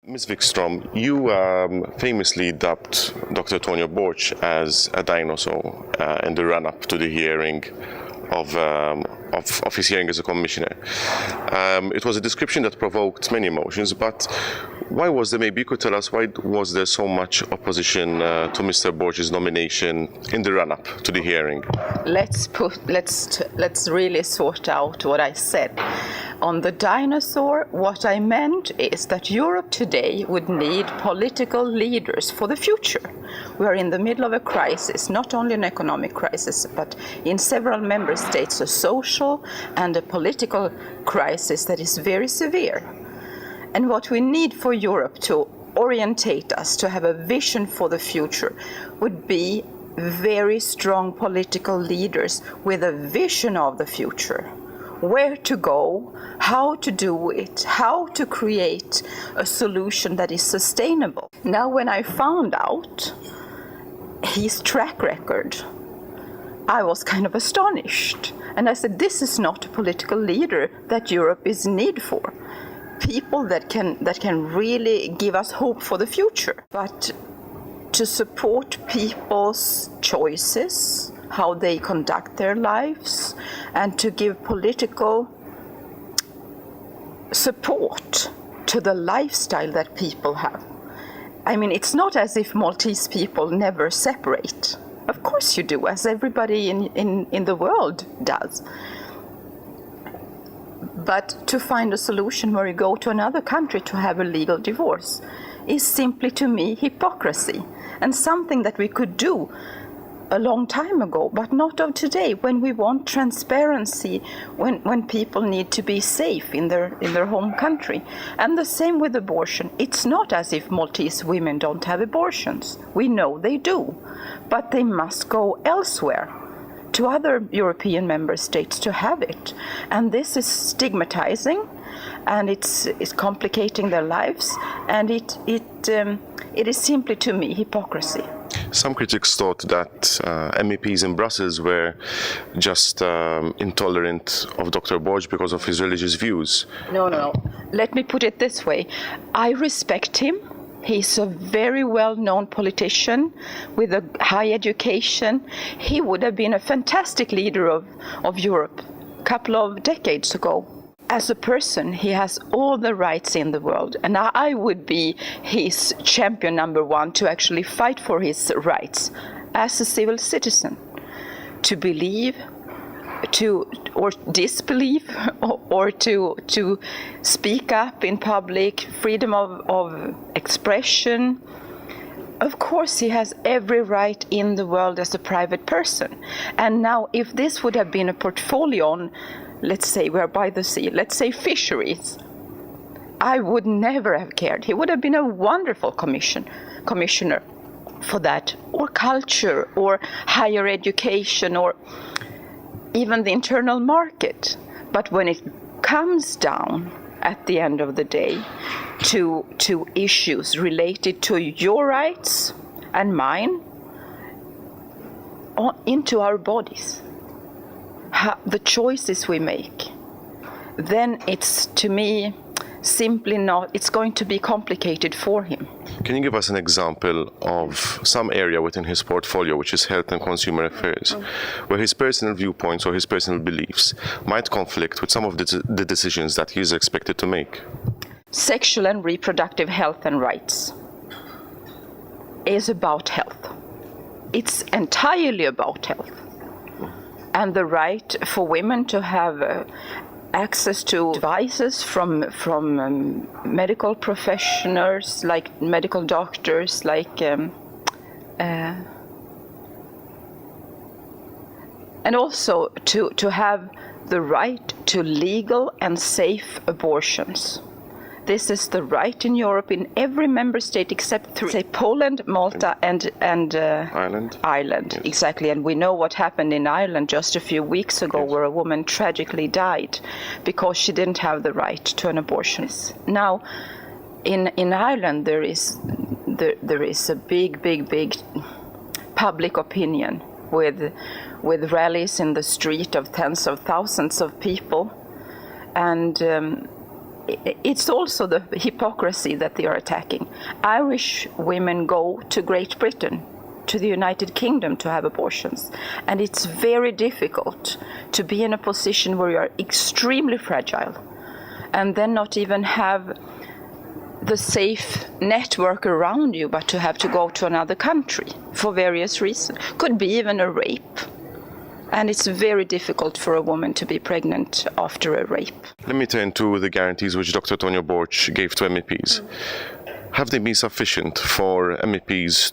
Ms. Wikström, you famously dubbed Dr. Tonio Borg as a dinosaur in the run-up to the hearing of his hearing as a commissioner. It was a description that provoked many emotions, but why was there? Maybe you could tell us why was there so much opposition to Mr. Borg's nomination in the run-up to the hearing? Let's really sort out what I said. On the dinosaur, what I meant is that Europe today would need political leaders for the future. We are in the middle of a crisis, not only an economic crisis, but in several member states, a social and a political crisis that is very severe. And what we need for Europe to orientate us, to have a vision for the future, would be very strong political leaders with a vision of the future. Where to go, how to do it, how to create a solution that is sustainable. Now, when I found out his track record, I was kind of astonished. And I said, this is not a political leader that Europe is in need for. People that can really give us hope for the future. But to support people's choices, how they conduct their lives, and to give political support to the lifestyle that people have. I mean, it's not as if Maltese people never separate. Of course you do, as everybody in the world does. But to find a solution where you go to another country to have a legal divorce is simply, to me, hypocrisy, and something that we could do a long time ago, but not of today, when we want transparency, when people need to be safe in their home country. And the same with abortion. It's not as if Maltese women don't have abortions. We know they do, but they must go elsewhere, to other European member states, to have it. And this is stigmatizing, and it's complicating their lives, and it is simply, to me, hypocrisy. Some critics thought that MEPs in Brussels were just intolerant of Dr. Borg because of his religious views. No. Let me put it this way. I respect him. He's a very well-known politician with a high education. He would have been a fantastic leader of Europe a couple of decades ago. As a person, he has all the rights in the world, and I would be his champion number one to actually fight for his rights as a civil citizen, to believe, or disbelieve, or to speak up in public, freedom of expression. Of course, he has every right in the world as a private person. And now, if this would have been a portfolio on, let's say we're by the sea, let's say fisheries, I would never have cared. He would have been a wonderful commissioner for that, or culture, or higher education, or even the internal market. But when it comes down at the end of the day to issues related to your rights and mine, into our bodies, the choices we make, then it's, to me, simply not, it's going to be complicated for him. Can you give us an example of some area within his portfolio, which is health and consumer affairs, where his personal viewpoints or his personal beliefs might conflict with some of the decisions that he is expected to make? Sexual and reproductive health and rights is about health. It's entirely about health. And the right for women to have access to devices from medical professionals, like medical doctors, and also to have the right to legal and safe abortions. This is the right in Europe in every member state except three, say Poland, Malta, and Ireland. Yes. Exactly. And we know what happened in Ireland just a few weeks ago, yes, where a woman tragically died because she didn't have the right to an abortion. Now, in Ireland, there is a big public opinion with rallies in the street of tens of thousands of people, and it's also the hypocrisy that they are attacking. Irish women go to Great Britain, to the United Kingdom to have abortions. And it's very difficult to be in a position where you are extremely fragile and then not even have the safe network around you, but to have to go to another country for various reasons. Could be even a rape. And it's very difficult for a woman to be pregnant after a rape. Let me turn to the guarantees which Dr. Tonio Borg gave to MEPs. Have they been sufficient for MEPs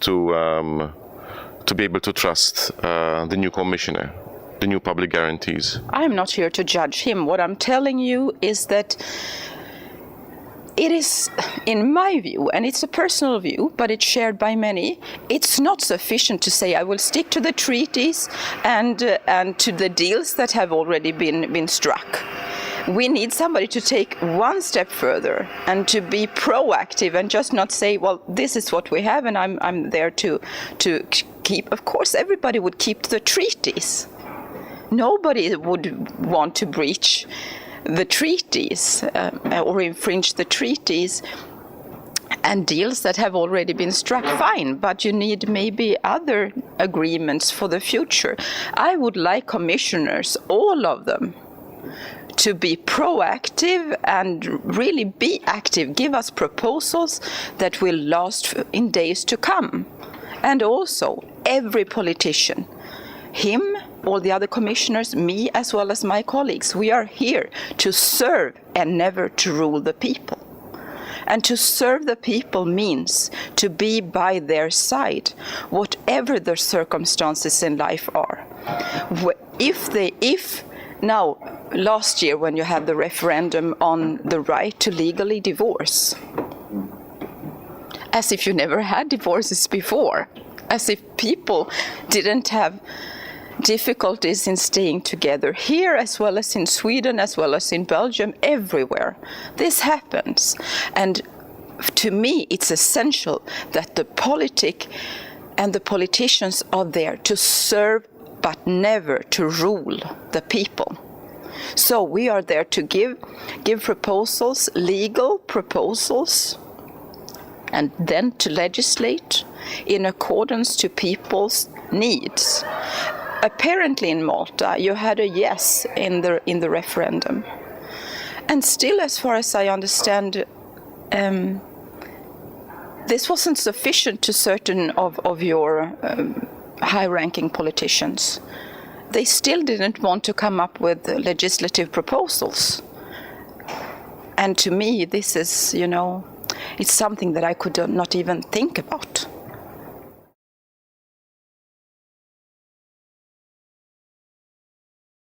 to be able to trust the new commissioner, the new public guarantees? I'm not here to judge him. What I'm telling you is that it is, in my view, and it's a personal view, but it's shared by many, it's not sufficient to say I will stick to the treaties and to the deals that have already been struck. We need somebody to take one step further and to be proactive and just not say, well, this is what we have and I'm there to keep. Of course, everybody would keep to the treaties. Nobody would want to breach the treaties or infringe the treaties and deals that have already been struck. Fine, but you need maybe other agreements for the future. I would like commissioners, all of them, to be proactive and really be active, give us proposals that will last in days to come. And also, every politician, him, all the other commissioners, me as well as my colleagues, we are here to serve and never to rule the people. And to serve the people means to be by their side, whatever their circumstances in life are. Now, last year when you had the referendum on the right to legally divorce, as if you never had divorces before, as if people didn't have difficulties in staying together here as well as in Sweden, as well as in Belgium, everywhere. This happens. And to me, it's essential that the politic and the politicians are there to serve but never to rule the people. So we are there to give proposals, legal proposals, and then to legislate in accordance to people's needs. Apparently in Malta, you had a yes in the referendum. And still, as far as I understand, this wasn't sufficient to certain of your high-ranking politicians. They still didn't want to come up with legislative proposals. And to me, this is, it's something that I could not even think about.